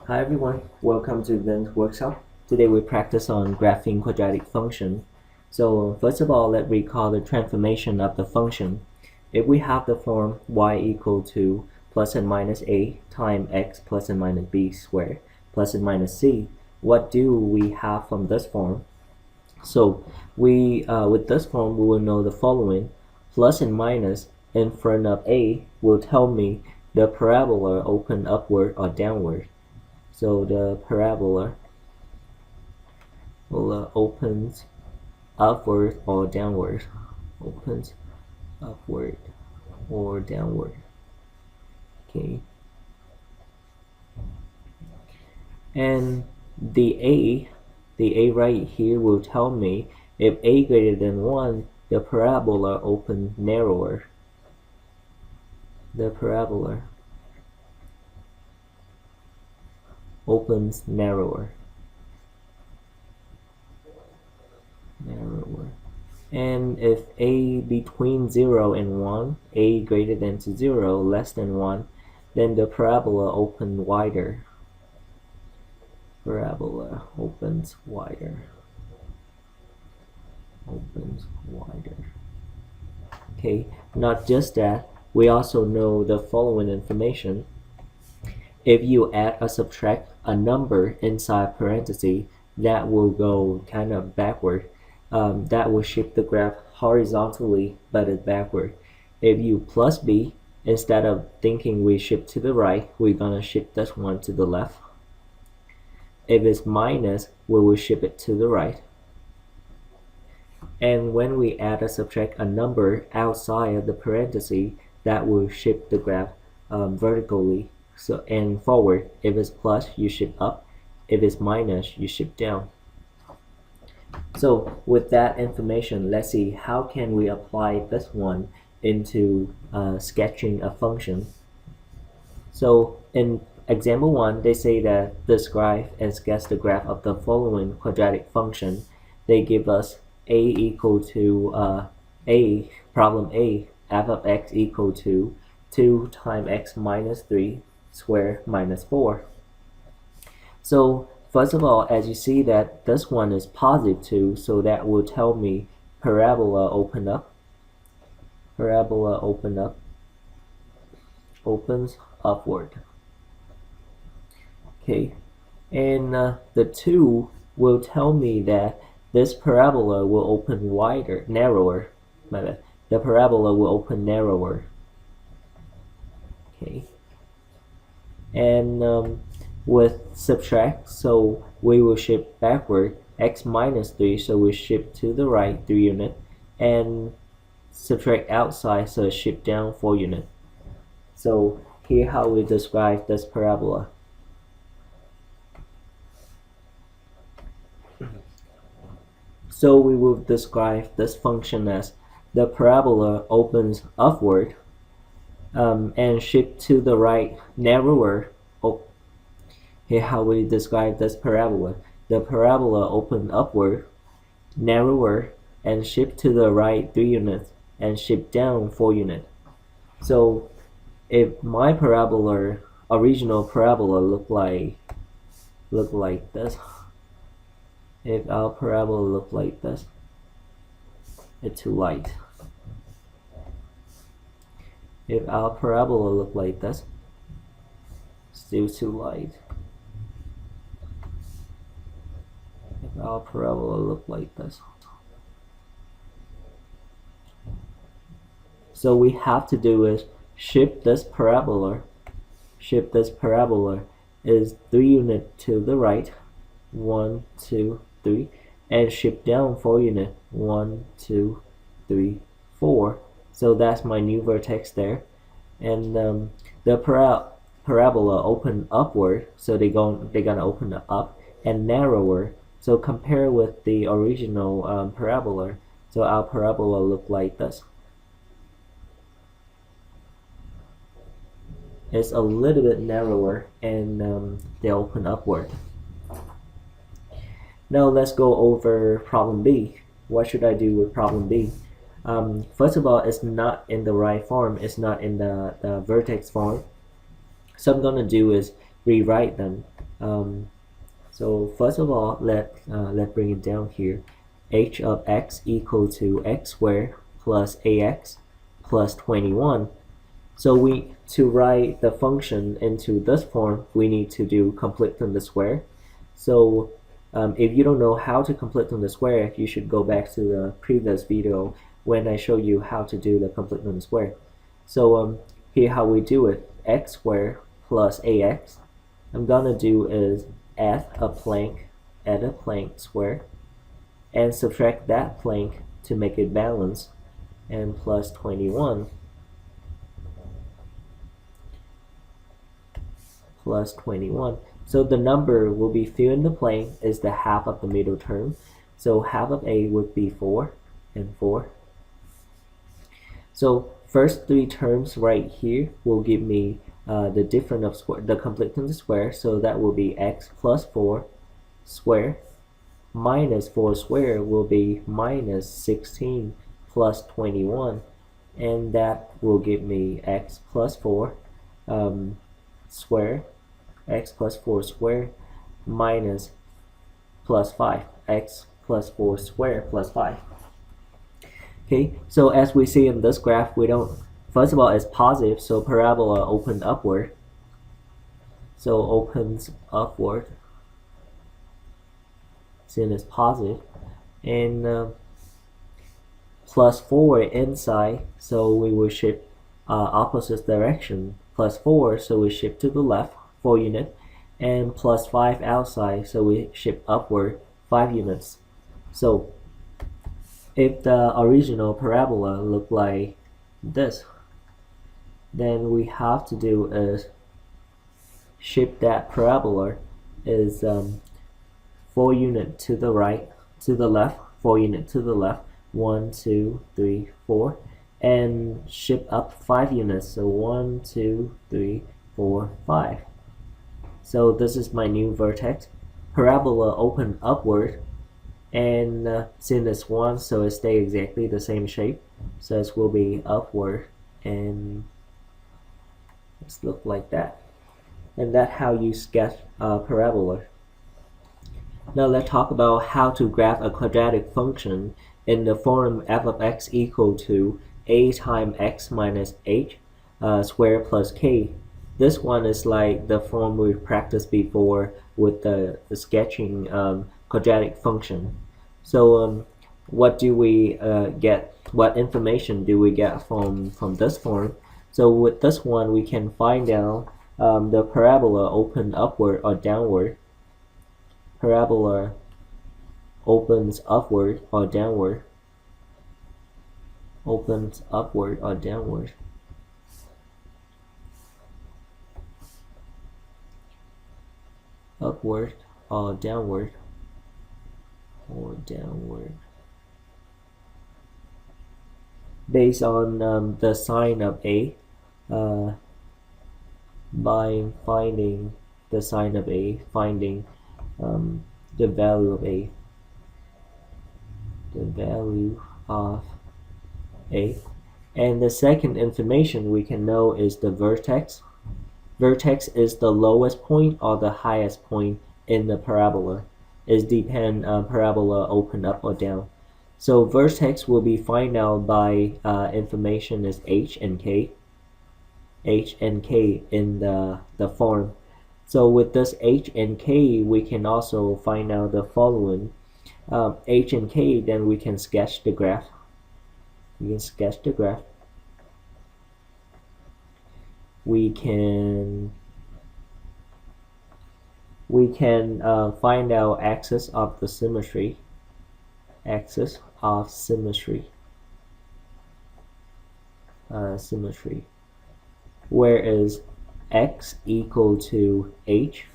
Hi everyone, welcome to Vin's workshop. Today we practice on graphing quadratic function. So first of all, let's recall the transformation of the function. If we have the form y equal to plus and minus a times x plus and minus b squared plus and minus c, what do we have from this form? So with this form we will know the following. Plus and minus in front of a will tell me the parabola open upward or downward. So the parabola opens upward or downward, opens upward or downward. Okay. And the A right here will tell me if a greater than 1, the parabola open narrower. The parabola opens narrower. And if a between 0 and 1, a greater than to 0, less than 1, then the parabola open wider. Parabola opens wider. Opens wider. Okay, not just that, we also know the following information. If you add or subtract a number inside parentheses, that will go kind of backward. That will shift the graph horizontally, but it's backward. If you plus b, instead of thinking we shift to the right, we're gonna shift this one to the left. If it's minus, we will shift it to the right. And when we add or subtract a number outside of the parentheses, that will shift the graph vertically. So and forward. If it's plus, you shift up. If it's minus, you shift down. So with that information, let's see how can we apply this one into sketching a function. So in example 1, they say that describe and sketch the graph of the following quadratic function. They give us a equal to problem A, f of x equal to 2 times x minus 3 square minus 4. So first of all, as you see that this one is positive 2, so that will tell me parabola open up. Parabola open up. Opens upward. Okay, and the 2 will tell me that this parabola will open wider, narrower. My bad. The parabola will open narrower. Okay. And with subtract, so we will shift backward, x minus 3, so we shift to the right 3 unit, and subtract outside, so shift down 4 unit. So here how we describe this parabola. So we will describe this function as the parabola opens upward and shift to the right narrower. Here how we describe this parabola. The parabola open upward, narrower, and shift to the right 3 units and shift down 4 units. So if my parabola, original parabola look like this, if our parabola look like this, it's too light. If our parabola look like this, still too light. If our parabola look like this. So we have to do is shift this parabola is 3 units to the right, 1, 2, 3, and shift down 4 units, 1, 2, 3, 4. So that's my new vertex there. And the parabola open upward, so they're gonna open up, and narrower. So compare with the original parabola. So our parabola look like this. It's a little bit narrower, and they open upward. Now let's go over problem B. What should I do with problem B? First of all, it's not in the right form. It's not in the vertex form. So I'm going to do is rewrite them. So first of all, let's bring it down here. H of x equal to x squared plus ax plus 21. So to write the function into this form, we need to do complete from the square. So if you don't know how to complete from the square, you should go back to the previous video when I show you how to do the complete from the square. So here how we do it: x squared plus ax. I'm gonna do is add a plank square, and subtract that plank to make it balance, and plus 21 plus 21. So the number will be filled in the plank is the half of the middle term. So half of a would be 4 and 4. So first three terms right here will give me the difference of square, the complete from the square. So that will be x plus 4 square minus 4 square will be minus 16 plus 21, and that will give me x plus 4 square, x plus 4 square minus plus 5, x plus 4 square plus 5. Okay, so as we see in this graph, we don't, first of all, it's positive, so parabola open upward. So opens upward, since it's positive, and plus 4 inside, so we will shift opposite direction. Plus 4, so we shift to the left 4 units, and plus 5 outside, so we shift upward 5 units. So if the original parabola looked like this, then we have to do is shift that parabola is 4 units to the right, to the left, 4 units to the left, 1, 2, 3, 4, and shift up 5 units. So 1, 2, 3, 4, 5. So this is my new vertex. Parabola open upward, and since it's 1, so it stays exactly the same shape. So it will be upward, and let's look like that. And that's how you sketch a parabola. Now let's talk about how to graph a quadratic function in the form f of x equal to a times x minus h squared plus k. This one is like the form we practiced before with the sketching quadratic function. So what do we get? What information do we get from this form? So with this one, we can find out the parabola open upward or downward. Parabola opens upward or downward. Opens upward or downward. Upward or downward. Or downward. Based on the sign of A, by finding the sign of A, finding the value of A. The value of A. And the second information we can know is the vertex. Vertex is the lowest point or the highest point in the parabola. It depends on parabola open up or down. So vertex will be found out by information is h and k. H and k in the form. So with this h and k, we can also find out the following. H and k, then we can sketch the graph. We can sketch the graph. We can find out axis of the symmetry. Axis of symmetry. Symmetry. Where is x equal to h,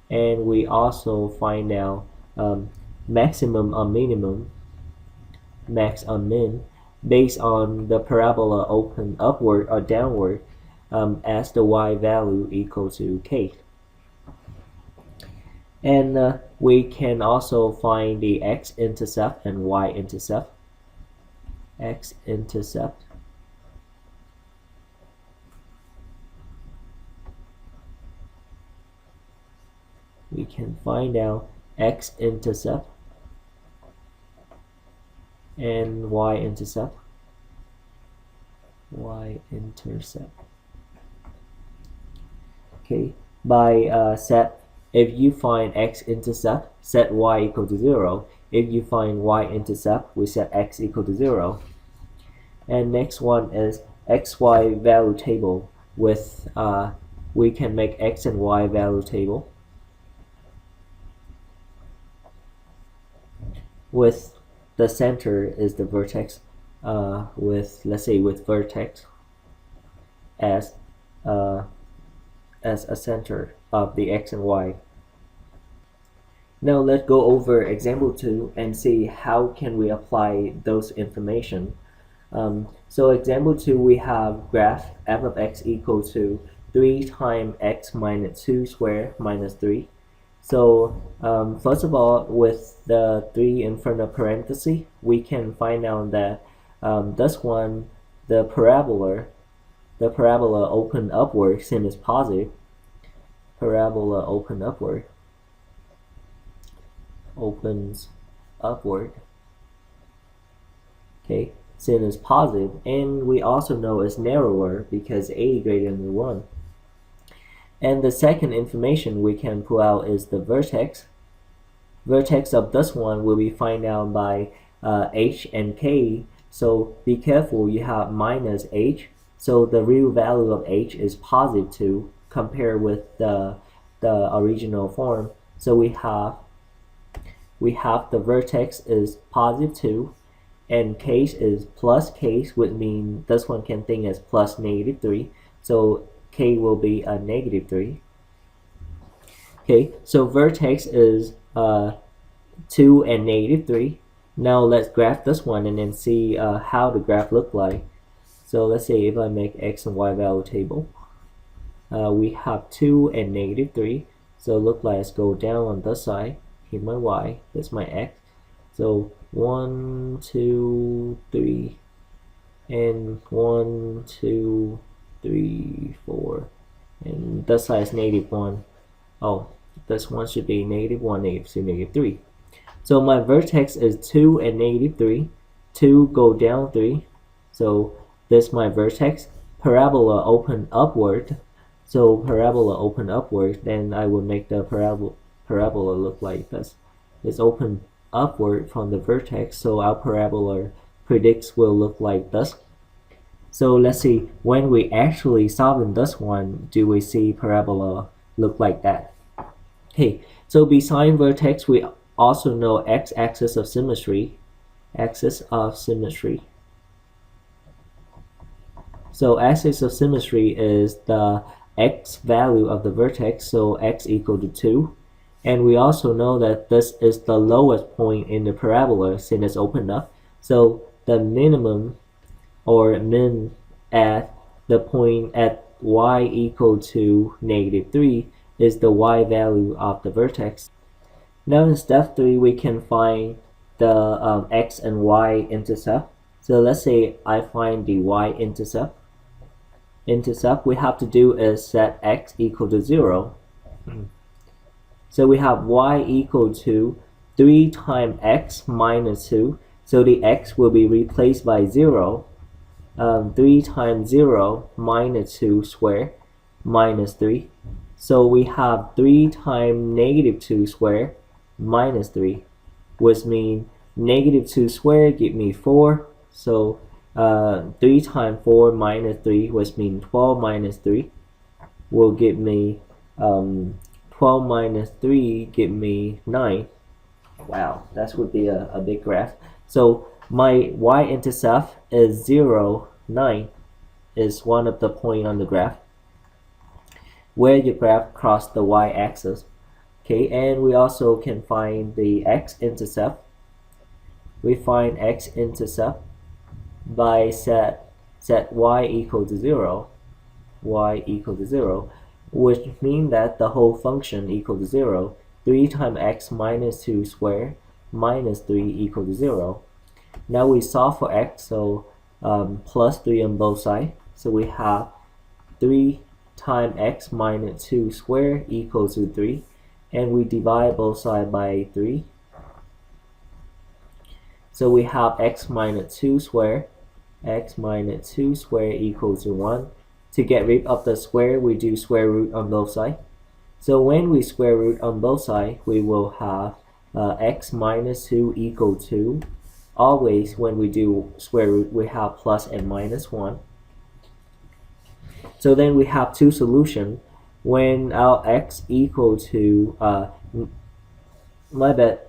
and we also find out maximum or minimum, max or min, based on the parabola open upward or downward as the y value equal to k. And we can also find the x-intercept and y-intercept. X-intercept. we can find out x-intercept and y-intercept. Okay, by set, if you find x-intercept, set y equal to 0. If you find y-intercept, we set x equal to 0. And next one is xy value table with we can make x and y value table with the center is the vertex with, let's say, with vertex as a center of the x and y. Now let's go over example 2 and see how can we apply those information. So example 2, we have graph f of x equal to 3 times x minus 2 squared minus 3. So first of all, with the 3 in front of parenthesis, we can find out that this one, the parabola open upward since it's positive. Parabola open upward, opens upward. Okay, since it's positive, and we also know it's narrower because a greater than 1. And the second information we can pull out is the vertex. Vertex of this one will be found out by h and k. So be careful, you have minus h. So the real value of h is positive 2 compared with the original form. So we have the vertex is positive 2 and case is plus case, which means this one can think as plus negative 3. So k will be a negative 3. Okay, so vertex is 2 and negative 3. Now let's graph this one and then see how the graph look like. So let's say if I make x and y value table, we have 2 and negative 3. So look like let's go down on this side. Here's my y, that's my x. So 1, 2, 3, and 1, 2, 3, 4, and this side is negative 1. Oh, this one should be negative 1, negative 2, negative 3. So my vertex is 2 and negative 3. 2 go down 3. So this is my vertex. Parabola open upward. So parabola open upward, then I will make the parabola look like this. It's open upward from the vertex, so our parabola predicts will look like this. So let's see, when we actually solving this one, do we see parabola look like that? Okay, so beside vertex, we also know x-axis of symmetry. Axis of symmetry. So axis of symmetry is the x value of the vertex, so x equal to 2. And we also know that this is the lowest point in the parabola since it's opened up. So the minimum or min at the point at y equal to negative 3 is the y value of the vertex. Now in step 3, we can find the x and y intercept. So let's say I find the y intercept. We have to do is set x equal to 0. So we have y equal to 3 times x minus 2. So the x will be replaced by 0. 3 times 0 minus 2 squared minus 3. So we have 3 times negative 2 squared minus 3, which means negative 2 squared give me 4. So 3 times 4 minus 3, which means 12 minus 3, will give me 12 minus 3 give me 9. Wow, that would be a big graph. So my y-intercept is 0, 9 is one of the point on the graph where your graph cross the y-axis. Okay, and we also can find the x-intercept. We find x-intercept by set y equal to 0. Y equal to 0, which means that the whole function equal to 0. 3 times x minus 2 squared minus 3 equal to 0. Now we solve for x, so plus 3 on both sides. So we have 3 times x minus 2 squared equals to 3. and we divide both sides by 3. So we have x minus 2 squared. X minus 2 squared equals to 1. To get rid of the square, we do square root on both sides. So when we square root on both sides, we will have x minus 2 equal to, always when we do square root, we have plus and minus 1. So then we have two solutions. When our x equal to, my bad,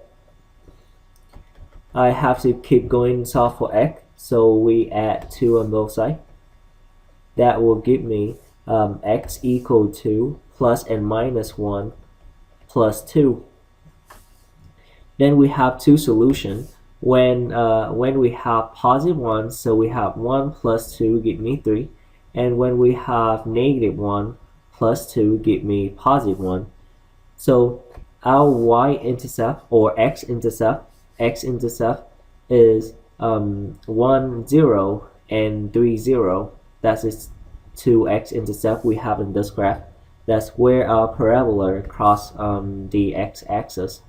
I have to keep going solve for x, so we add 2 on both sides. That will give me x equal to plus and minus 1 plus 2. Then we have two solutions. When we have positive 1, so we have 1 plus 2 give me 3. And when we have negative 1 plus 2 give me positive 1. So our y-intercept or x-intercept is 1, 0 and 3, 0. That is two x-intercept we have in this graph. That's where our parabola cross the x-axis.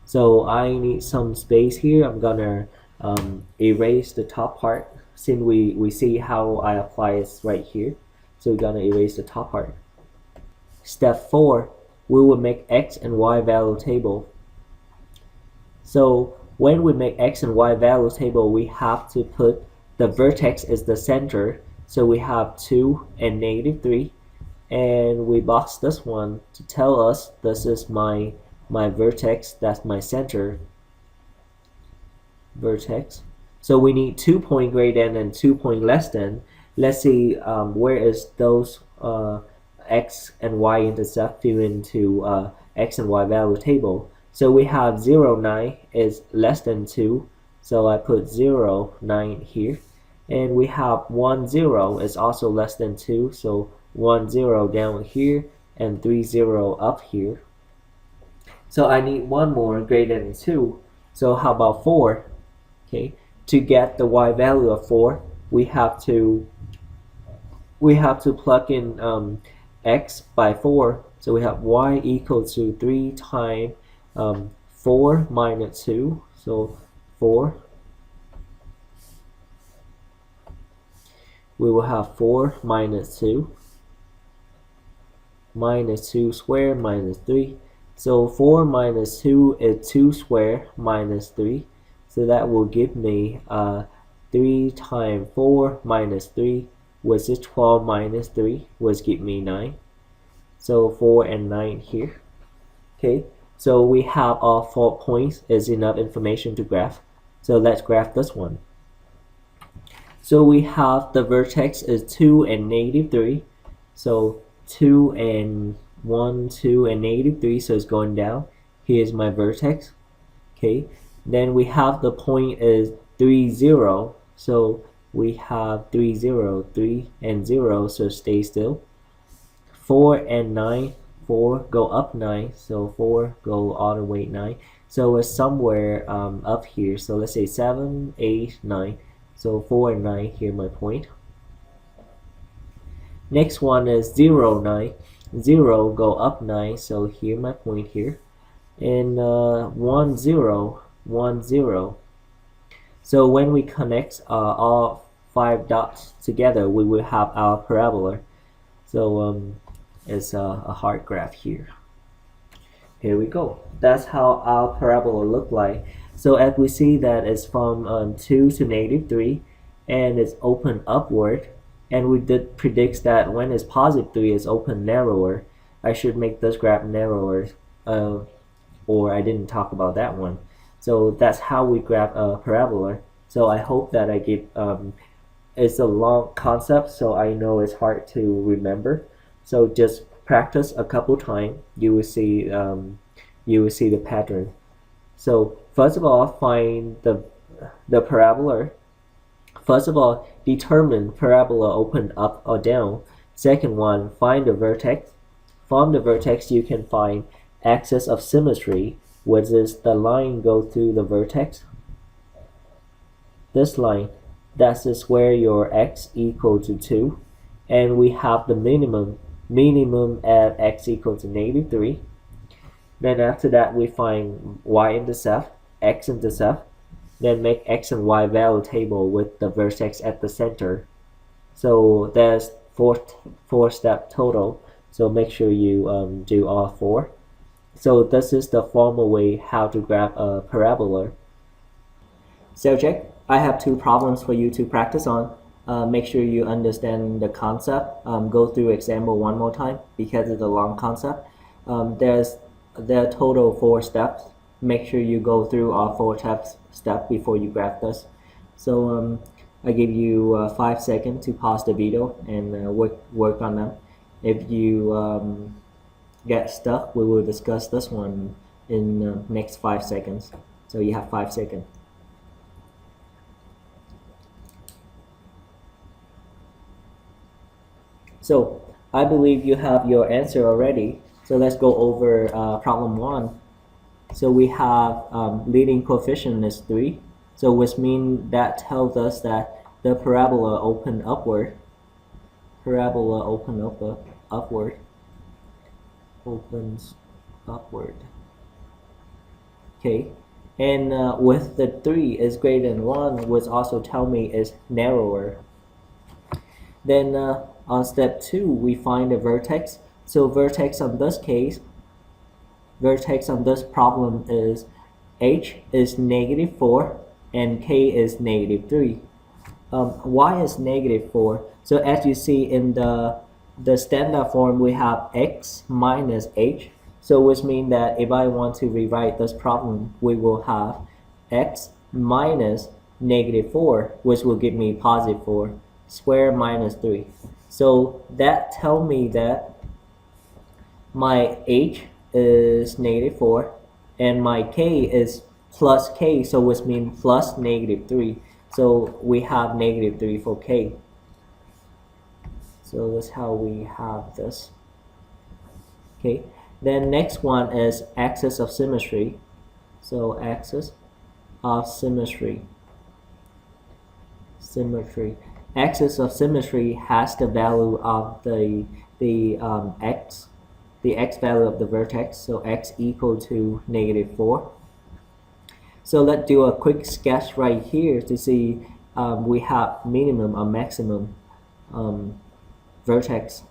So I need some space here. I'm gonna erase the top part since we see how I apply it right here. So we're gonna erase the top part. Step 4, we will make x and y value table. So when we make x and y value table, we have to put the vertex as the center. So we have 2 and negative 3, and we box this one to tell us this is my vertex, that's my center vertex. So we need 2 point greater than and 2 point less than. Let's see where is those x and y intercept fit into x and y value table. So we have 0, 9 is less than 2, so I put 0, 9 here. And we have 1, 0 is also less than 2, so 1, 0 down here and 3, 0 up here. So I need one more greater than 2. So how about 4? Okay, to get the y value of 4, we have to plug in x by 4. So we have y equal to 3 times 4 minus 2. So 4. We will have 4 minus 2. Minus 2 squared minus 3. So 4 minus 2 is 2 squared minus 3. So that will give me 3 times 4 minus 3, which is 12 minus 3, which give me 9. So 4 and 9 here. Okay, so we have all 4 points is enough information to graph. So let's graph this one. So we have the vertex is 2 and negative 3. So 2 and 1, 2 and negative 3, so it's going down. Here's my vertex. Okay, then we have the point is 3, 0. So we have 3, 0, 3 and 0, so stay still. 4 and 9, 4 go up 9, so 4 go all the way 9. So it's somewhere up here. So let's say 7, 8, 9. So 4 and 9, here my point. Next one is 0, 9. 0 go up 9, so here my point here. And 1, 0, 1, 0. So when we connect all 5 dots together, we will have our parabola. So it's a hard graph here. Here we go. That's how our parabola look like. So as we see that it's from 2 to negative 3, and it's open upward, and we did predict that when it's positive 3, it's open narrower. I should make this graph narrower, or I didn't talk about that one. So that's how we graph a parabola. So I hope that I give it's a long concept, so I know it's hard to remember. So just practice a couple times. You will see the pattern. So first of all, find the parabola. First of all, determine parabola open up or down. Second one, find the vertex. From the vertex, you can find axis of symmetry, which is the line go through the vertex. This line, that is where your x equal to 2, and we have the minimum at x equal to negative 3. Then after that, we find y-intercept, x-intercept, then make x and y value table with the vertex at the center. So there's four step total. So make sure you do all four. So this is the formal way how to graph a parabola. Subject, I have two problems for you to practice on. Make sure you understand the concept. Go through example one more time because it's a long concept. There are total 4 steps. Make sure you go through all 4 steps before you graph this. So I give you 5 seconds to pause the video and work on them. If you get stuck, we will discuss this one in the next 5 seconds. So you have 5 seconds. So I believe you have your answer already. So let's go over problem 1. So we have leading coefficient is 3. So which means that tells us that the parabola open upward. Parabola upward. Opens upward. Okay. And with the 3 is greater than 1, which also tell me is narrower. Then on step 2, we find the vertex. So vertex on this case, vertex on this problem is h is -4 and k is -3. Y is -4. So as you see in the standard form, we have x minus h. So which means that if I want to rewrite this problem, we will have x minus -4, which will give me +4, square minus 3. So that tells me that my h is -4 and my k is plus k, so which means plus -3. So we have -3 for k. So that's how we have this. Okay. Then next one is axis of symmetry. So axis of symmetry. Axis of symmetry has the value of the x value of the vertex, so x equal to -4. So let's do a quick sketch right here to see we have minimum or maximum vertex.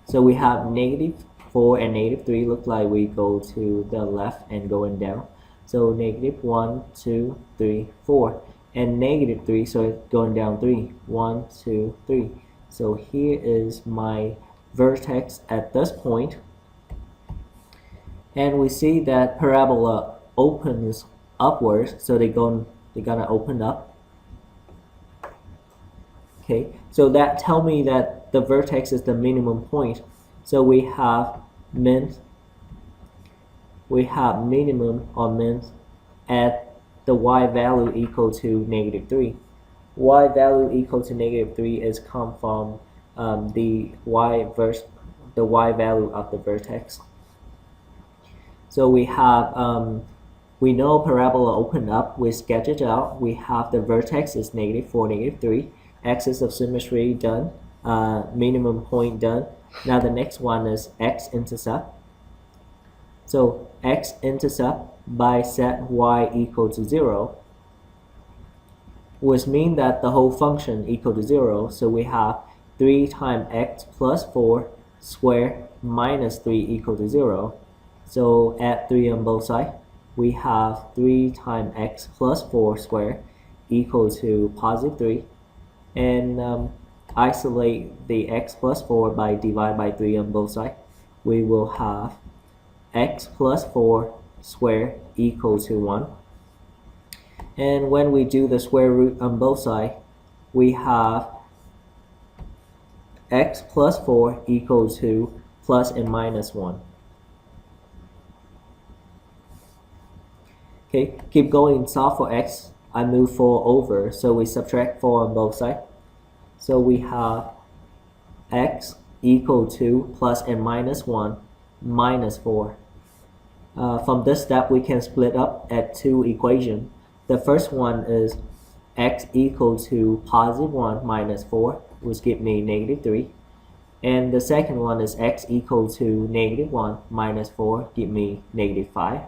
So we have -4 and -3 look like we go to the left and going down. So -1, 2, 3, 4. And -3, so it's going down 3. 1, 2, 3. So here is my vertex at this point. And we see that parabola opens upwards, so they're gonna open up. Okay, so that tells me that the vertex is the minimum point. So we have minimum or min at the y value equal to -3. Y value equal to -3 is come from the y value of the vertex. So we have we know parabola open up. We sketch it out. We have the vertex is -4, -3. Axis of symmetry done. Minimum point done. Now the next one is x-intercept. So x-intercept by set y equal to 0, which means that the whole function equal to 0. So we have 3 times x plus 4 square minus 3 equal to 0. So add 3 on both sides. We have 3 times x plus 4 square equal to +3. And isolate the x plus 4 by divide by 3 on both sides. We will have x plus 4 square equal to 1. And when we do the square root on both sides, we have x plus 4 equal to plus and minus 1. Okay, keep going, solve for x. I move 4 over, so we subtract 4 on both sides. So we have x equal to plus and minus 1 minus 4. From this step, we can split up at 2 equations. The first one is x equal to +1 minus 4, which gives me -3. And the second one is x equal to -1 minus 4, give me -5.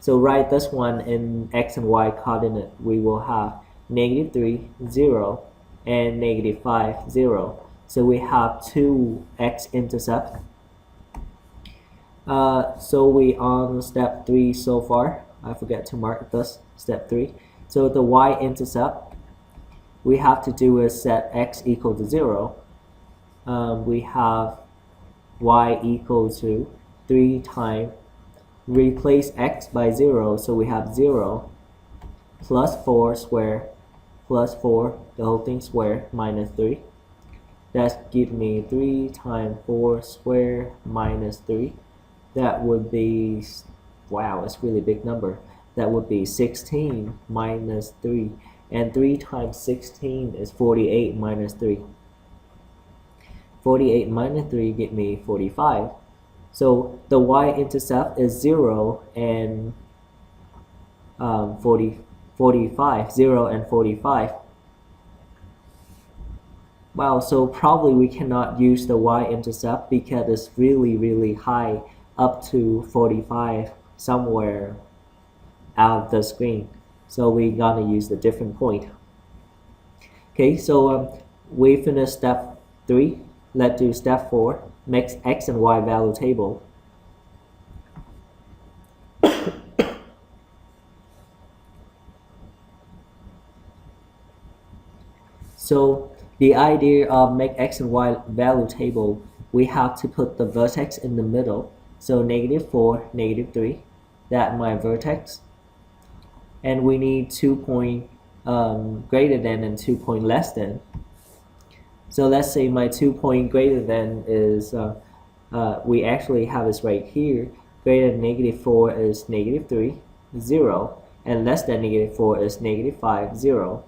So write this one in x and y coordinate. We will have -3, 0, and -5, 0. So we have two x-intercepts. So we on step 3 so far. I forget to mark this, step 3. So the y-intercept, we have to do is set x equal to 0. We have y equal to 3 times, replace x by 0, so we have 0 plus 4 square plus 4, the whole thing square, minus 3. That gives me 3 times 4 square minus 3. That would be, wow, it's really big number. That would be 16 minus 3. And 3 times 16 is 48 minus 3. 48 minus 3 give me 45. So the y-intercept is 0 and 45. 0 and 45. Wow, so probably we cannot use the y-intercept because it's really high, up to 45 somewhere out of the screen. So we're gonna use a different point. Okay, so we finished step 3. Let's do step 4. Make x and y value table. So the idea of make x and y value table, we have to put the vertex in the middle. So -4, -3, that's my vertex. And we need 2 point greater than and 2 point less than. So let's say my 2 point greater than is, we actually have this right here. Greater than -4 is -3, 0, and less than -4 is -5, 0.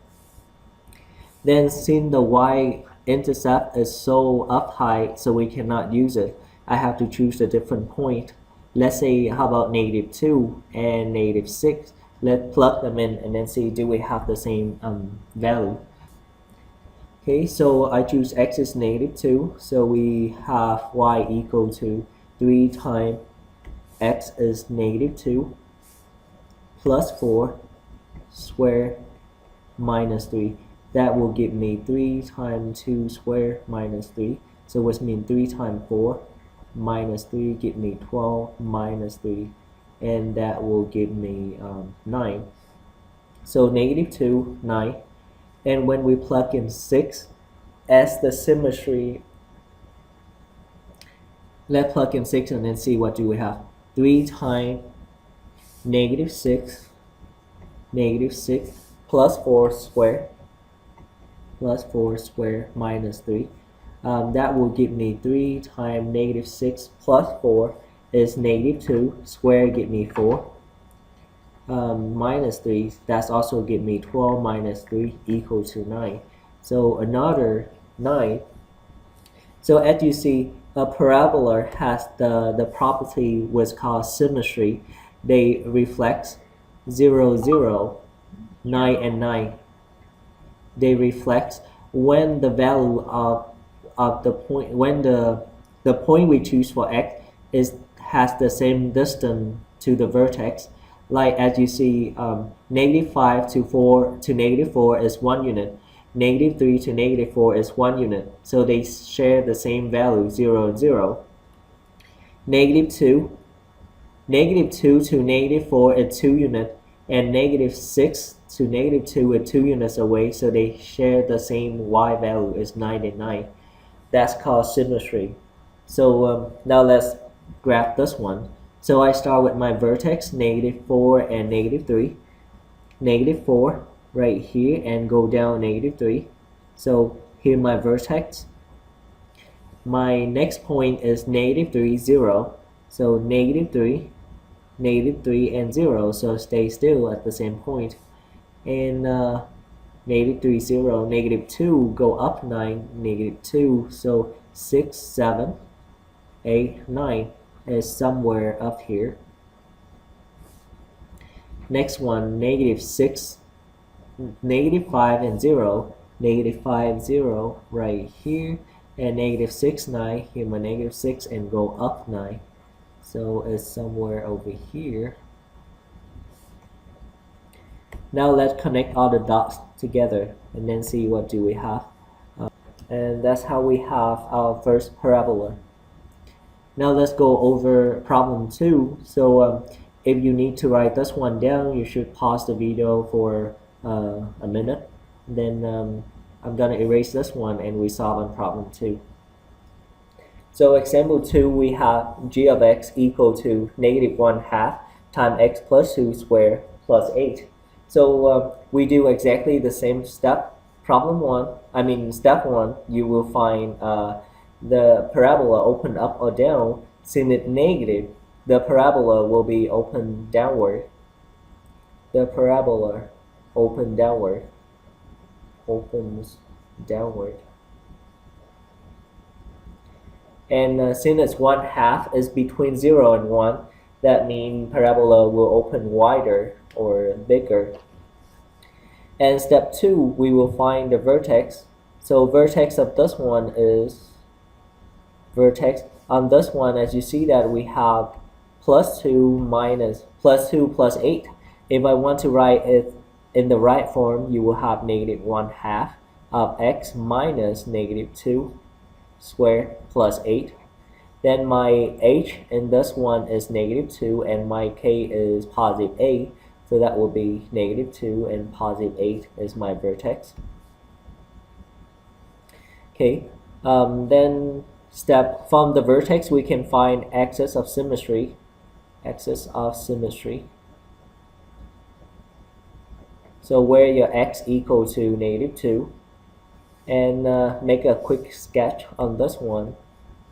Then since the y-intercept is so up high, so we cannot use it, I have to choose a different point. Let's say, how about -2 and -6? Let's plug them in and then see, do we have the same value? Okay, so I choose x is -2, so we have y equal to 3 times x is -2 plus 4 square minus 3. That will give me 3 times 2 square minus 3. So which means 3 times 4 minus 3 give me 12 minus 3. And that will give me 9. So -2, 9. And when we plug in 6 as the symmetry, let's plug in 6 and then see what do we have. 3 times -6, -6 plus 4 square minus 3. That will give me 3 times -6 plus 4 is -2, square give me 4. Minus 3, that's also give me 12 minus 3 equal to 9. So another 9. So as you see, a parabola has the property what's called symmetry. They reflect 0, 0, 9, and 9. They reflect when the value of the point, when the point we choose for x has the same distance to the vertex. Like as you see, -5 to 4 to -4 is 1 unit. -3 to -4 is 1 unit. So they share the same value, 0 and 0. -2 to -4 is 2 units, and -6 to -2 is 2 units away. So they share the same y value, is 9 and 9. That's called symmetry. So now let's graph this one. So I start with my vertex, -4 and -3. -4 right here and go down -3. So here my vertex. My next point is -3, 0. So -3, -3 and 0. So stay still at the same point. And -3, 0, -2 go up 9, -2. So 6, 7, 8, 9. Is somewhere up here. Next one, -6, -5 and 0, -5, 0 right here, and negative 6, 9, here my negative 6, and go up 9. So it's somewhere over here. Now let's connect all the dots together and then see what do we have. And that's how we have our first parabola. Now let's go over problem 2. So if you need to write this one down, you should pause the video for a minute. Then I'm gonna erase this one and we solve on problem 2. So example 2, we have g of x equal to negative 1/2 times x plus 2 squared plus 8. So we do exactly the same step. Step 1, you will find the parabola open up or down. Since it's negative, the parabola will be open downward. The parabola opens downward. And since it's 1/2 is between 0 and 1, that means parabola will open wider or bigger. And step 2, we will find the vertex. So vertex of this one is on this one, as you see that we have plus 2 plus 8. If I want to write it in the right form, you will have negative 1/2 of x minus negative 2 squared plus 8. Then my h in this one is negative 2 and my k is positive 8. So that will be negative 2 and positive 8 is my vertex. Okay, then from the vertex we can find axis of symmetry. So where your x equal to negative 2, and make a quick sketch on this one.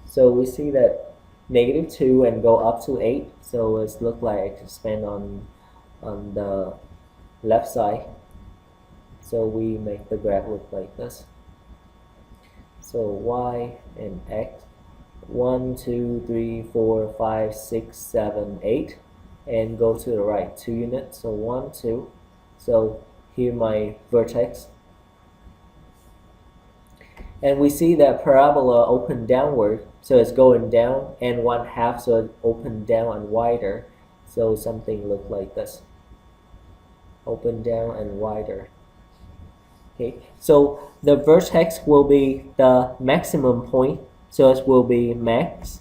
So we see that negative 2 and go up to 8, so it looks like expand on the left side. So we make the graph look like this. So y and x, 1, 2, 3, 4, 5, 6, 7, 8, and go to the right 2 units. So 1, 2. So here my vertex. And we see that parabola open downward, so it's going down, and 1/2, so it open down and wider. So something look like this. Open down and wider. Okay, so the vertex will be the maximum point, so it will be max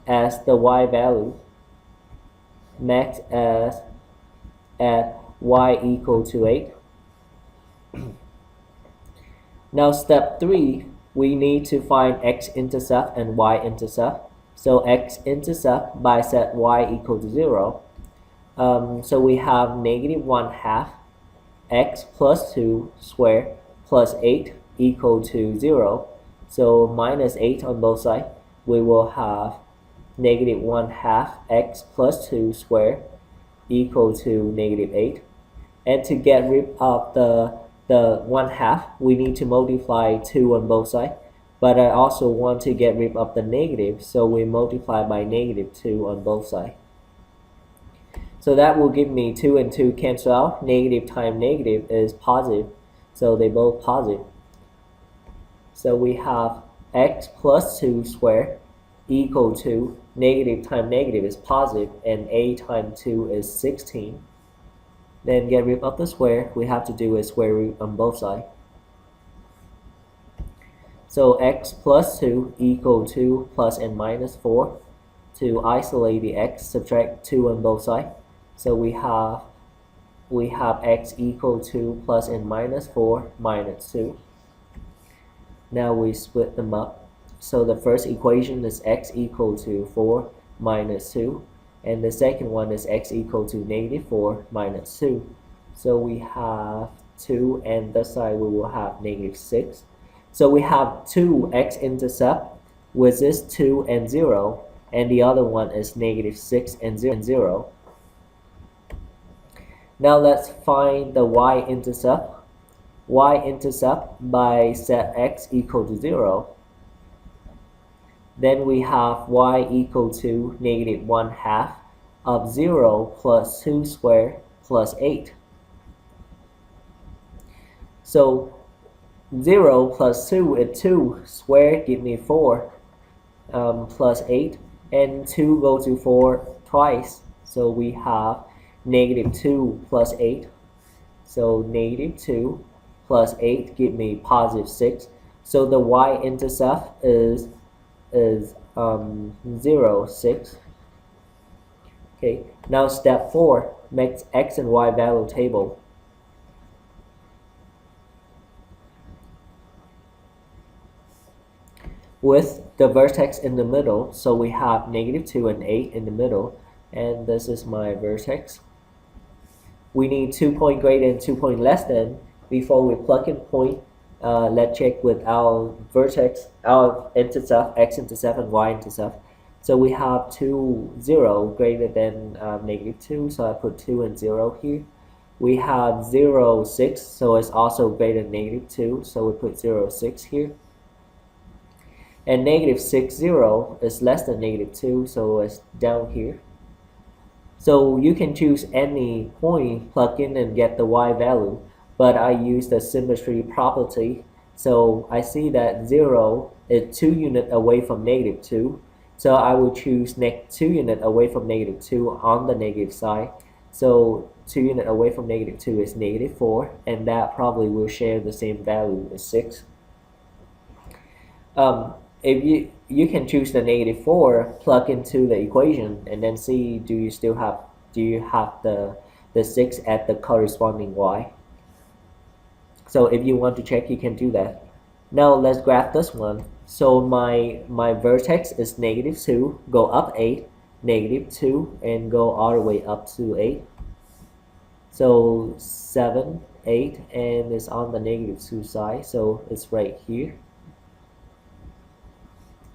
as the y value, max as at y equal to 8. Now step 3, we need to find x-intercept and y-intercept. So x-intercept by set y equal to 0. So we have negative 1/2 x plus 2 squared plus 8 equal to 0. So minus 8 on both sides. We will have negative 1/2 x plus 2 squared equal to negative 8. And to get rid of the 1/2, we need to multiply 2 on both sides. But I also want to get rid of the negative, so we multiply by negative 2 on both sides. So that will give me 2 and 2 cancel out. Negative times negative is positive, so they both positive. So we have x plus 2 squared equal to negative times negative is positive, and a times 2 is 16. Then get rid of the square, we have to do a square root on both sides. So x plus 2 equal to plus and minus 4. To isolate the x, subtract 2 on both sides. So we have x equal to plus and minus 4 minus 2. Now we split them up. So the first equation is x equal to 4 minus 2. And the second one is x equal to negative 4 minus 2. So we have 2, and this side we will have negative 6. So we have 2 x-intercept, which is 2 and 0, and the other one is negative 6 and 0. Now let's find the y-intercept. Y-intercept by set x equal to 0. Then we have y equal to negative 1/2 of 0 plus 2 squared plus 8. So 0 plus 2 is 2 squared give me 4 plus 8, and 2 go to 4 twice, so we have negative 2 plus 8. So negative 2 plus 8 give me positive 6. So the y-intercept is 0, 6. Okay, now step 4, make x and y value table. With the vertex in the middle, so we have negative 2 and 8 in the middle, and this is my vertex. We need 2 point greater and 2 point less than before we plug in point. Let's check with our vertex, our intercept, x-intercept and y-intercept. So we have 2, 0 greater than negative 2, so I put 2 and 0 here. We have 0, 6, so it's also greater than negative 2, so we put 0, 6 here. And negative 6, 0 is less than negative 2, so it's down here. So you can choose any point, plug in and get the y value, but I use the symmetry property. So I see that 0 is 2 units away from negative 2, so I will choose 2 units away from negative 2 on the negative side. So 2 units away from negative 2 is negative 4, and that probably will share the same value as 6. If you can choose the negative 4, plug into the equation, and then see do you have the 6 at the corresponding y. So if you want to check, you can do that. Now let's graph this one. So my vertex is negative 2, go up 8, negative 2, and go all the way up to 8. So 7, 8, and it's on the negative 2 side, so it's right here.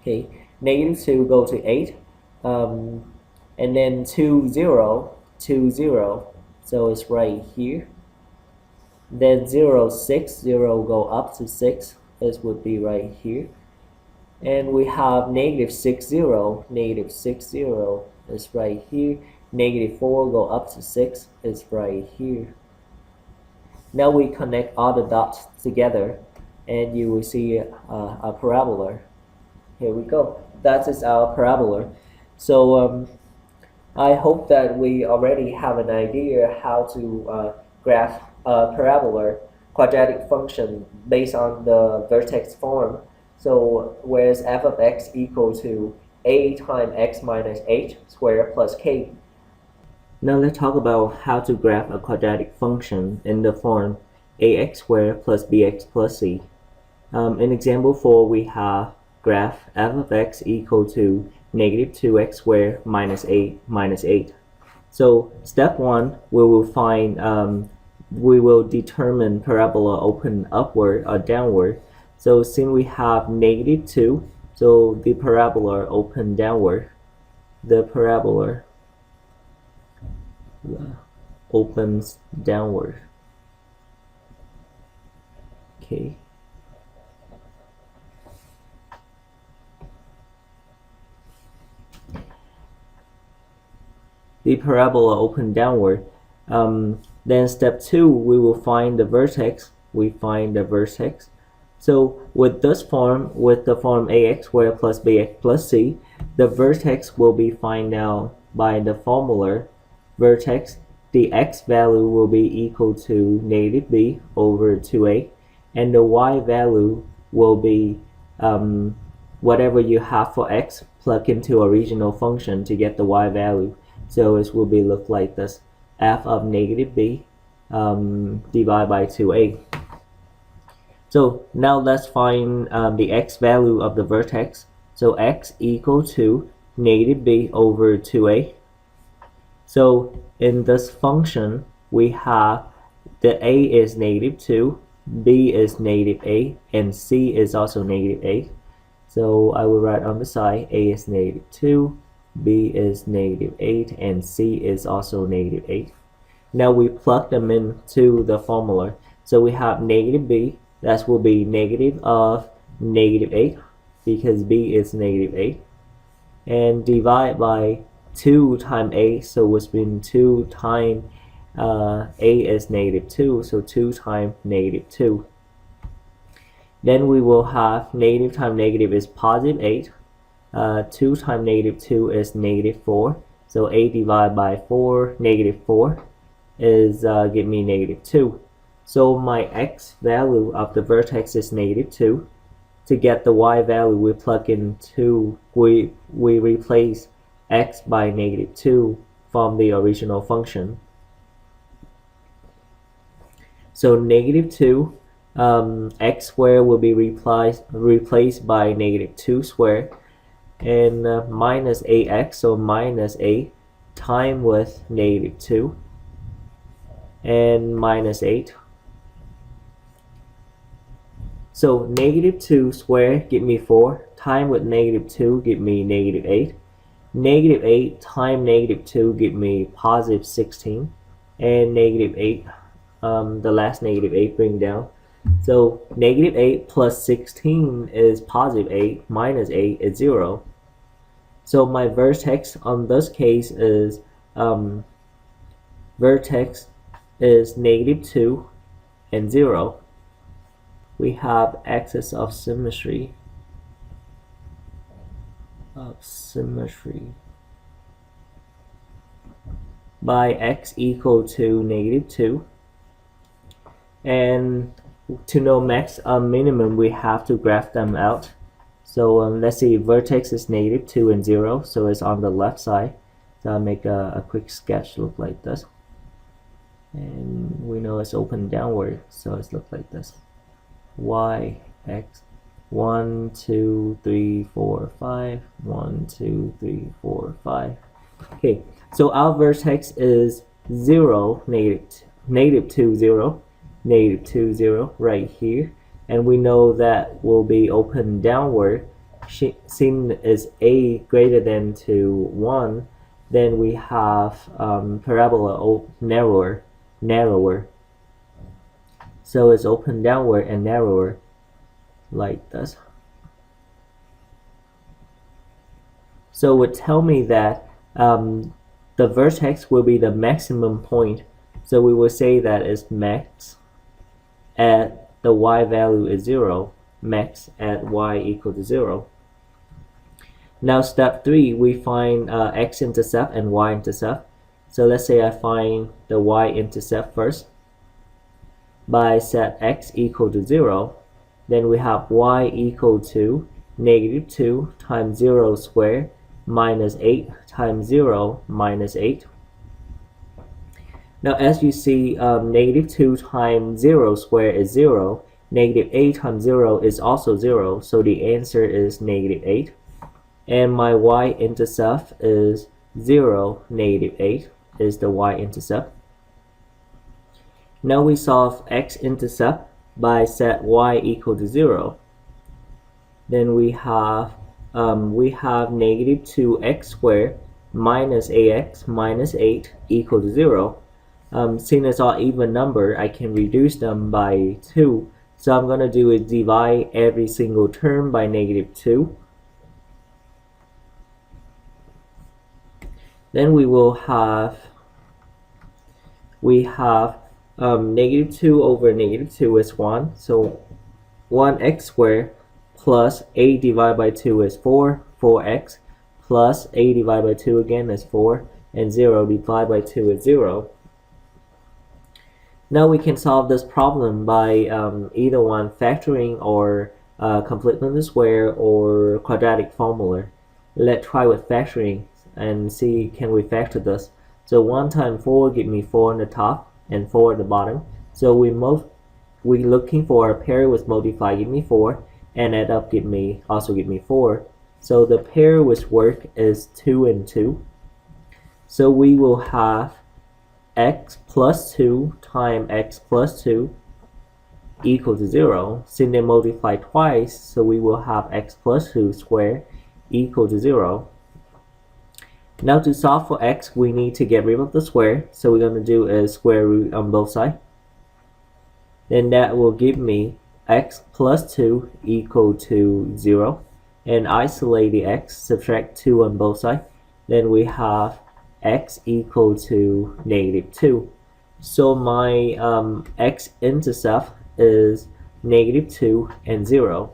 Okay, negative 2 go to 8, and then 2, 0, 2, 0, so it's right here. Then 0, 6, 0 go up to 6, this would be right here. And we have negative 6, 0, negative 6, 0 is right here. Negative 4 go up to 6 is right here. Now we connect all the dots together, and you will see a parabola. Here we go. That is our parabola. So I hope that we already have an idea how to graph a parabola quadratic function based on the vertex form. So whereas f of x equal to a times x minus h squared plus k. Now let's talk about how to graph a quadratic function in the form ax squared plus bx plus c. In example 4, we have graph f of x equal to negative 2x squared minus 8 minus 8. So step 1, we will determine parabola open upward or downward. So since we have negative 2, so the parabola open downward. The parabola opens downward. Okay. The parabola open downward. Then step 2, we will find the vertex. We find the vertex. So with this form, with the form ax squared plus bx plus c, the vertex will be found out by the formula. Vertex, the x value will be equal to negative b over 2a, and the y value will be whatever you have for x, plug into a original function to get the y value. So it will be look like this: f of negative b divided by 2a. So now let's find the x value of the vertex. So x equal to negative b over 2a. So in this function, we have the a is negative 2, b is negative 8, and c is also negative 8. So I will write on the side, a is negative 2, b is negative 8, and c is also negative 8. Now we plug them into the formula. So we have negative b, that will be negative of negative 8, because b is negative 8, and divide by 2 times a, so it's been 2 times a is negative 2, so 2 times negative 2. Then we will have negative times negative is positive 8. 2 times negative 2 is negative 4. So 8 divided by 4, negative 4, is give me negative 2. So my x value of the vertex is negative 2. To get the y value, we plug in 2. We replace x by negative 2 from the original function. So negative 2, x squared will be replaced by negative 2 squared, and minus ax, so minus a times with negative 2 and minus 8. So negative 2 squared give me 4, times with negative 2 give me negative 8. Negative 8 times negative 2 give me positive 16, and negative 8, the last negative 8 bring down. So negative 8 plus 16 is positive 8, minus 8 is 0. So my vertex on this case is vertex is negative 2 and 0. We have axis of symmetry. By x equal to negative 2. And to know max minimum, we have to graph them out. So let's see, vertex is negative 2 and 0, so it's on the left side. So I'll make a quick sketch look like this. And we know it's open downward, so it's look like this. Y, x, 1, 2, 3, 4, 5, 1, 2, 3, 4, 5. Okay, so our vertex is 0, negative 2, 0, negative 2, 0 right here. And we know that will be open downward. Sin is a greater than to 1, then we have parabola narrower. So it's open downward and narrower like this. So it would tell me that the vertex will be the maximum point. So we will say that it's max at the y value is 0, max at y equal to 0. Now step 3, we find x-intercept and y-intercept. So let's say I find the y-intercept first. By set x equal to 0, then we have y equal to negative 2 times 0 squared minus 8 times 0 minus 8. Now as you see, negative 2 times 0 squared is 0, negative 8 times 0 is also 0, so the answer is negative 8. And my y-intercept is 0, negative 8 is the y-intercept. Now we solve x-intercept by set y equal to 0. Then we have negative 2x squared minus ax minus 8 equal to 0. Since it's all even number, I can reduce them by 2. So I'm going to do is divide every single term by negative 2. Then we will have negative 2 over negative 2 is 1. So 1x squared plus a divided by 2 is 4. 4x plus a divided by 2 again is 4. And 0 divided by 2 is 0. Now we can solve this problem by either one factoring or completing the square or quadratic formula. Let's try with factoring and see can we factor this. So 1 times 4 give me 4 on the top and 4 at the bottom. So we looking for a pair with multiply give me 4 and add up also give me 4. So the pair which work is 2 and 2. So we will have x plus 2 times x plus 2 equal to 0. Since they multiply twice, so we will have x plus 2 squared equal to 0. Now to solve for x, we need to get rid of the square. So we're going to do is square root on both sides. Then that will give me x plus 2 equal to 0. And isolate the x, subtract 2 on both sides. Then we have x equal to negative 2. So my x-intercept is -2, and 0.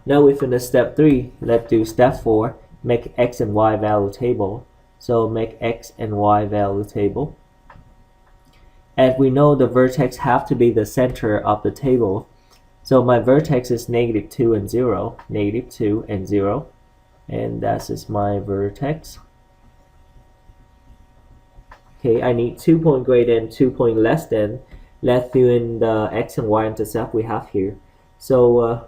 Now we finished step 3. Let's do step 4. Make x and y value table. So make x and y value table. As we know, the vertex have to be the center of the table. So my vertex is -2 and 0. -2 and 0. And that is my vertex. Okay, I need 2 point greater than 2 point less than. Let's fill in the x and y intercept we have here. So,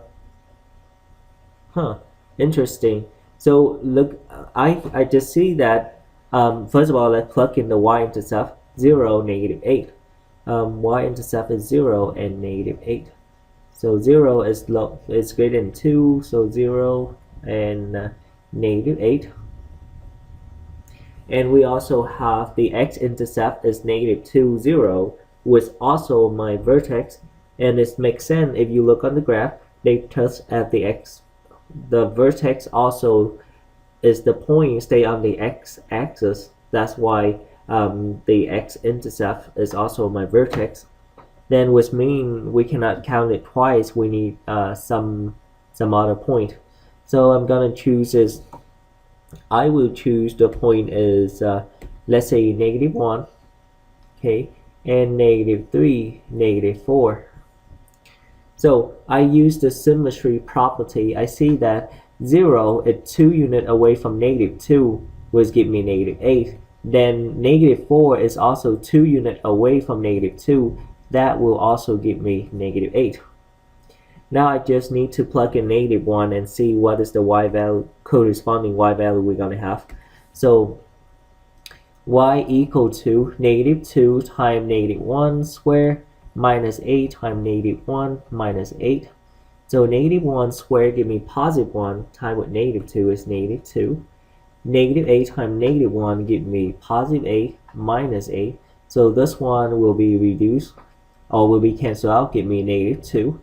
interesting. So look, I just see that, first of all, let's plug in the y-intercept, 0, -8. Y-intercept is 0 and -8. So 0 is greater than 2, so 0 and -8. And we also have the x-intercept is -2, 0, which is also my vertex. And it makes sense if you look on the graph, they touch at the x. The vertex also is the point stay on the x-axis. That's why the x-intercept is also my vertex. Then which means we cannot count it twice. We need some other point. So I'm gonna choose is, I will choose the point is let's say -1, okay, and -3, -4. So I use the symmetry property. I see that 0 is 2 units away from -2, which give me -8. Then -4 is also 2 units away from -2. That will also give me -8. Now I just need to plug in -1 and see what is the y value, corresponding y value we're gonna have. So y equal to -2 times -1 squared minus 8 times -1 minus 8. So -1 squared give me +1 times with -2 is -2. -8 times -1 give me +8 minus 8. So this one will be reduced or will be cancelled out, give me -2.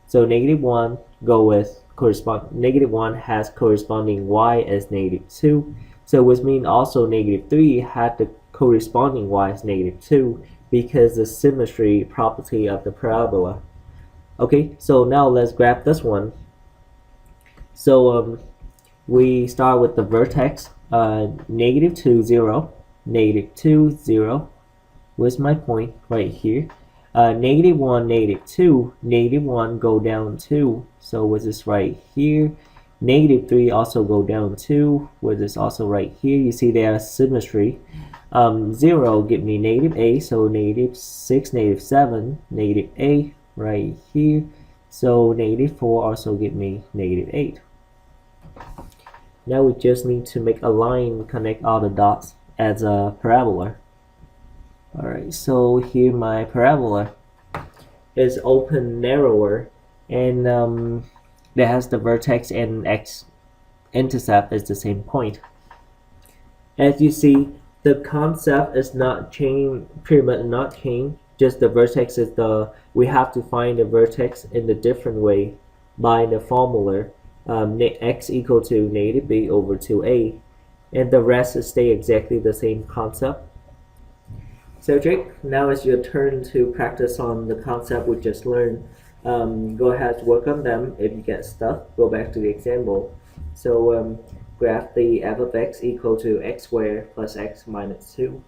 So -1 go with -1 has corresponding y as -2. So which means also -3 had the corresponding y as -2 because the symmetry property of the parabola. Okay, so now let's graph this one. So we start with the vertex, -2, 0, -2, 0. Where's my point? Right here. -1, -2, -1 go down 2, so which is right here. -3 also go down 2, which is also right here. You see there are symmetry. 0 give me -8, so -6, -7, -8 right here. So -4 also give me -8. Now we just need to make a line connect all the dots as a parabola. Alright, so here my parabola is open narrower, and that has the vertex and x-intercept is the same point. As you see, the concept is not changed, pretty much not changed. Just the vertex is we have to find the vertex in a different way by the formula x equal to -b over 2a, and the rest stay exactly the same concept. So Jake, now it's your turn to practice on the concept we just learned. Go ahead, work on them. If you get stuck, go back to the example. So graph the f of x equal to x squared plus x minus 2.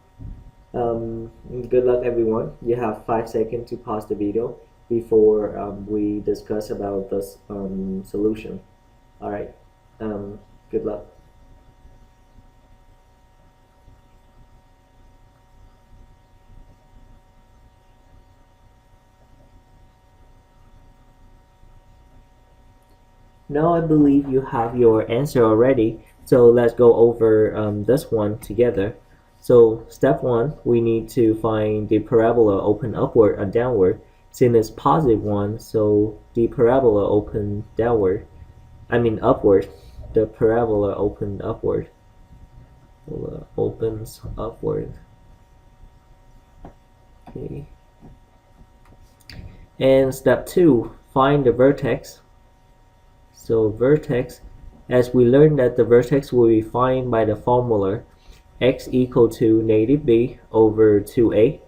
Good luck everyone. You have 5 seconds to pause the video before we discuss about this solution. Alright, good luck. Now I believe you have your answer already, so let's go over this one together. So step 1, we need to find the parabola open upward and downward. Since it's +1, so the parabola open downward. I mean upward. The parabola open upward. Opens upward. Okay. And step 2, find the vertex. So vertex, as we learned that the vertex will be defined by the formula x equal to -b over 2a.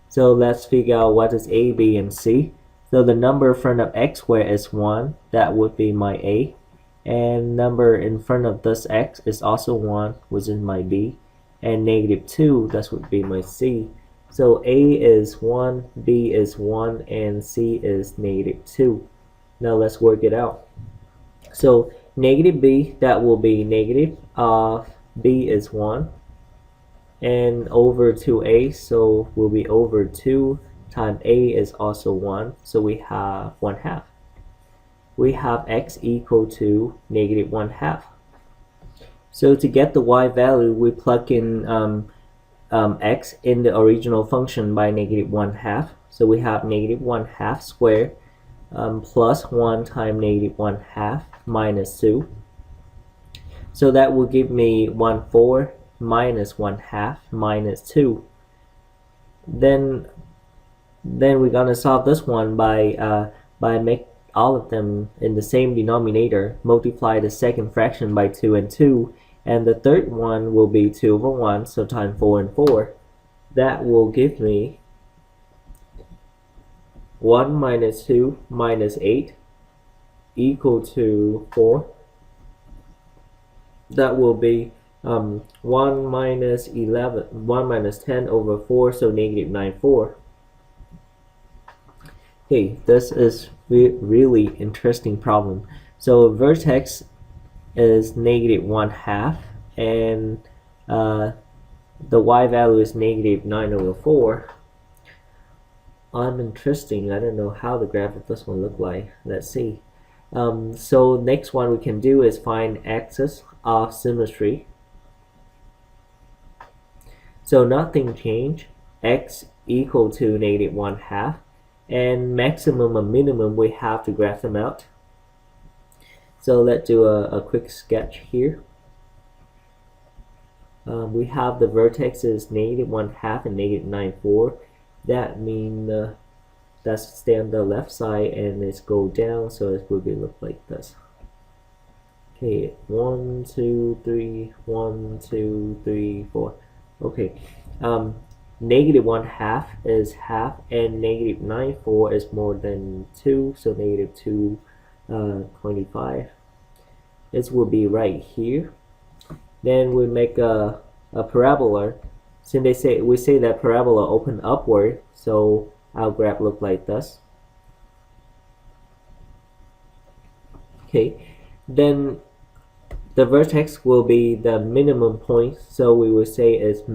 So let's figure out what is A, B, and C. So the number in front of x squared is 1. That would be my A. And number in front of this x is also 1, which is my B. And negative 2, that would be my C. So A is 1, B is 1, and C is negative 2. Now let's work it out. So negative B, that will be negative of B is 1. And over 2A, so will be over 2 times A is also 1. So we have 1/2. We have x equal to negative 1/2. So to get the y value, we plug in x in the original function by negative 1/2. So we have negative 1/2 squared plus 1 times negative 1/2 minus 2. So that will give me 1/4 minus 1/2 minus 2. Then we're gonna solve this one by make all of them in the same denominator, multiply the second fraction by 2 and 2, and the third one will be 2 over 1, so times 4 and 4. That will give me 1 minus 2 minus 8 equal to 4. That will be 1 minus 10 over 4, so negative 9/4. Okay, this is really interesting problem. So vertex is negative 1/2, and the y value is negative 9 over 4. Interesting. I don't know how the graph of this one look like. Let's see. So next one we can do is find axis of symmetry. So nothing changed. X equal to negative 1/2. And maximum and minimum, we have to graph them out. So let's do a quick sketch here. We have the vertexes negative 1/2 and negative 9/4. That means that's stay on the left side and it's go down, so it will be look like this. Okay, 1, 2, 3, 1, 2, 3, 4. Okay. Negative 1/2 is half, and negative 9/4 is more than 2, so negative 225. This will be right here. Then we make a parabola. Since we say that parabola open upward, so our graph look like this. Okay, then the vertex will be the minimum point, so we will say is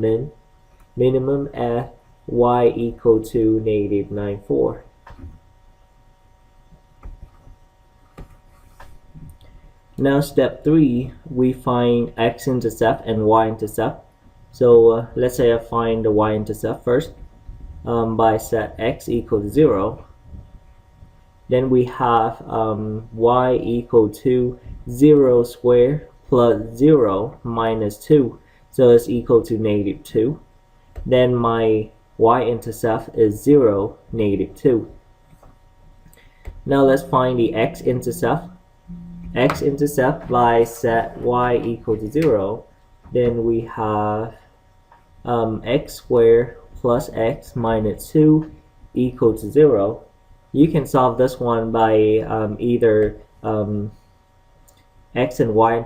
minimum at y equal to negative 9/4. Now step 3, we find x-intercept and y-intercept. So let's say I find the y-intercept first by set x equal to 0. Then we have y equal to 0 squared plus 0 minus 2. So it's equal to negative 2. Then my y-intercept is 0, negative 2. Now let's find the x-intercept. X-intercept by set y equal to 0. Then we have x squared plus x minus 2 equal to 0. You can solve this one by either x and y,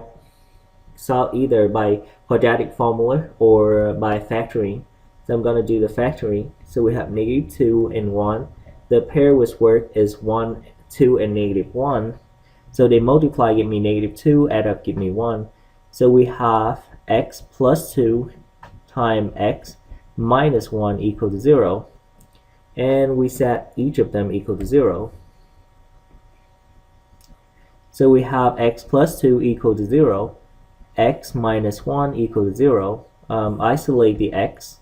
solve either by quadratic formula or by factoring. So I'm going to do the factoring. So we have negative 2 and 1. The pair which work is 1, 2, and negative 1. So they multiply, give me negative 2, add up, give me 1. So we have x plus 2 times x minus 1 equal to 0. And we set each of them equal to 0. So we have x plus 2 equal to 0. X minus 1 equal to 0. Isolate the x.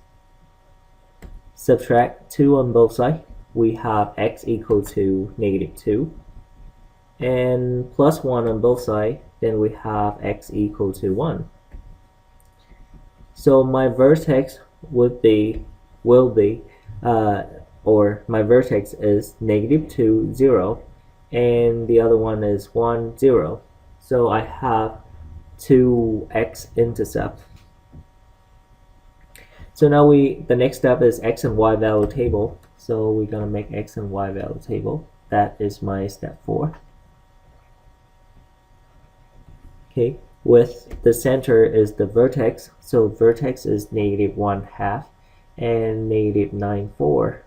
Subtract 2 on both sides. We have x equal to negative 2. And plus 1 on both sides. Then we have x equal to 1. So my vertex will be, or my vertex is negative 2, 0. And the other one is 1, 0. So I have 2 x-intercept. So now the next step is x and y value table. So we're gonna make x and y value table. That is my step 4. Okay, with the center is the vertex. So vertex is -1/2 and -9/4.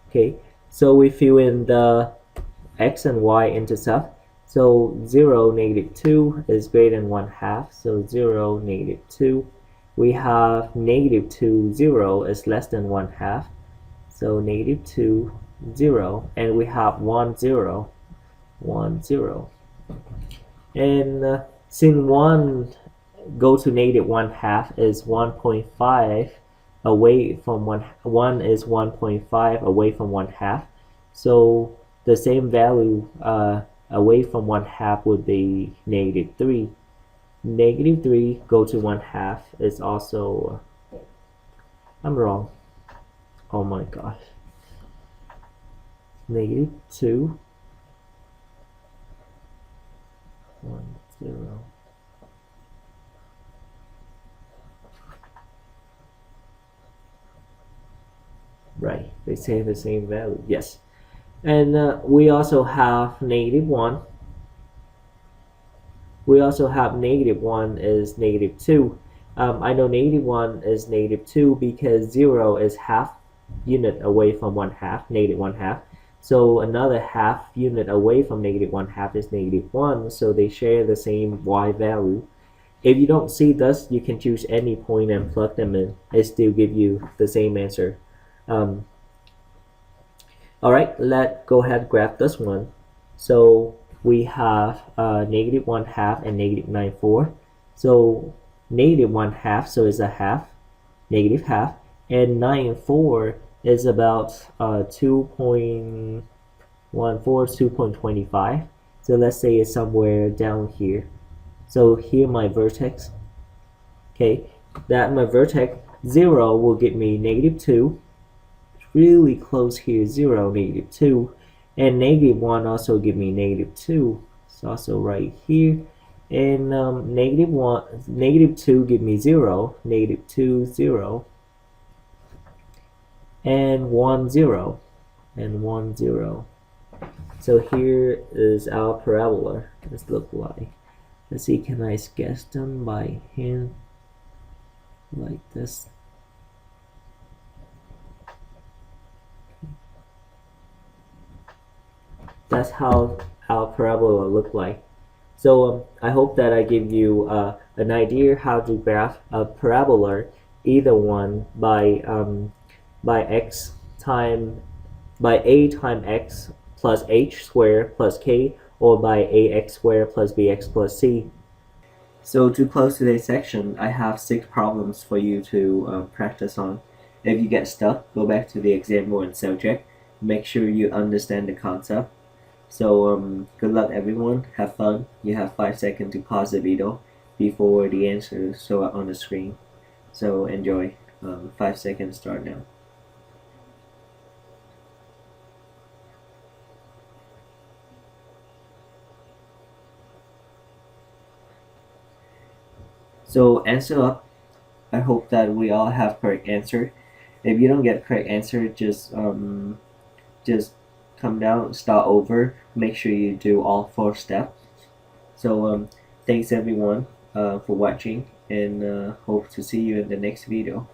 Okay, so we fill in the x and y intercept. So 0, -2 is greater than 1/2. So 0, -2. We have -2, 0 is less than 1/2. So -2, 0. And we have 1, 0, 1, 0. And since 1 go to -1/2 is 1.5 away from 1 is 1.5 away from 1/2. So the same value away from 1/2 would be -3. -3 go to 1/2 is also I'm wrong. Oh my gosh. -2, 1, 0. Right, they say the same value. Yes. And we also have -1. We also have -1 is -2. I know -1 is -2 because 0 is half unit away from 1/2, -1/2. So another half unit away from -1/2 is -1. So they share the same y value. If you don't see this, you can choose any point and plug them in. It still give you the same answer. Alright, let's go ahead and graph this one. So we have -1/2 and -9/4. So -1/2, so it's a half, -1/2, and 9/4 is about 2.14, 2.25. So let's say it's somewhere down here. So here my vertex. Okay, that my vertex 0 will give me -2. Really close here, 0, -2. And -1 also give me -2. It's also right here. And -2 give me 0, -2, 0. And 1, 0. And 1, 0. So here is our parabola. Let's look like. Let's see, can I sketch them by hand like this? That's how our parabola look like. So I hope that I give you an idea how to graph a parabola, either one by x time by a times x plus h squared plus k, or by ax squared plus bx plus c. So to close today's section, I have 6 problems for you to practice on. If you get stuck, go back to the example and self-check. Make sure you understand the concept. So good luck everyone, have fun. You have 5 seconds to pause the video before the answers show up on the screen. So enjoy. 5 seconds start now. So answer up. I hope that we all have correct answer. If you don't get correct answer, just come down, start over. Make sure you do all 4 steps. So thanks everyone for watching, and hope to see you in the next video.